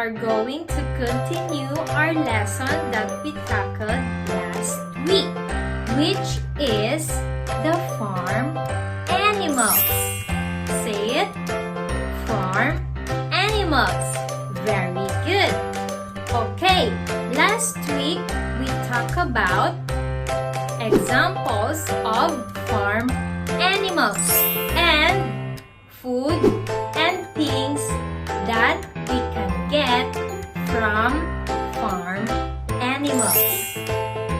are going to continue our lesson that we tackled last week, which is the farm animals. Say it. Farm animals. Very good. Okay, last week we talked about examples of farm animals and food and things that we can get from farm animals.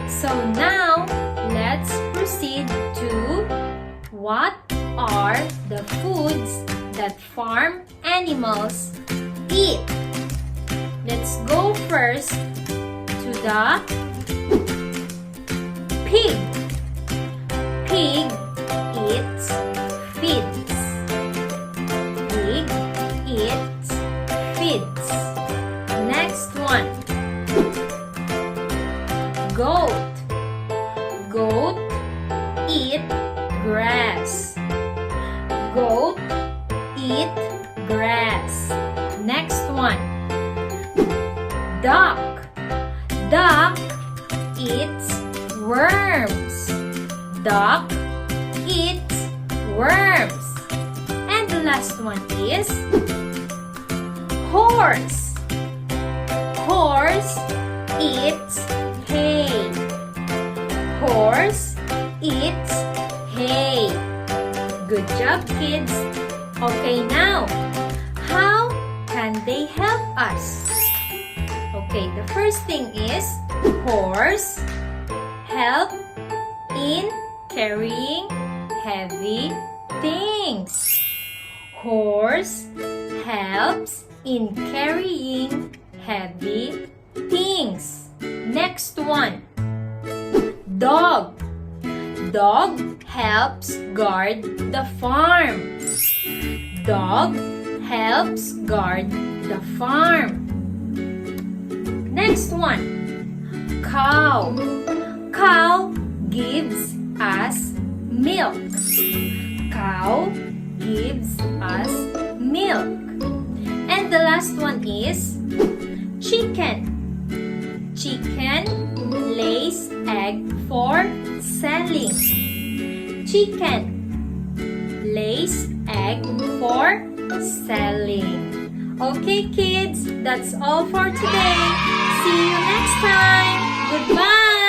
So now, let's proceed to what are the foods that farm animals eat. Let's go first to the pig. Pig eats feeds. Pig eats feeds. Next one. Goat. Goat eat grass. Goat eat grass. Next one. Duck. Duck eats worms. Duck eats worms. And the last one is horse. Horse eats hay. Horse eats hay. Good job, kids. Okay, now, how can they help us? Okay, the first thing is horse help in carrying heavy things. Horse helps in carrying heavy things. Next one. Dog. Dog helps guard the farm. Dog helps guard the farm. Next one. Cow. Cow gives us milk. Cow gives us milk. And the last one is chicken. Chicken lays egg for selling. Chicken lays egg for selling. Okay, kids, that's all for today. See you next time. Goodbye.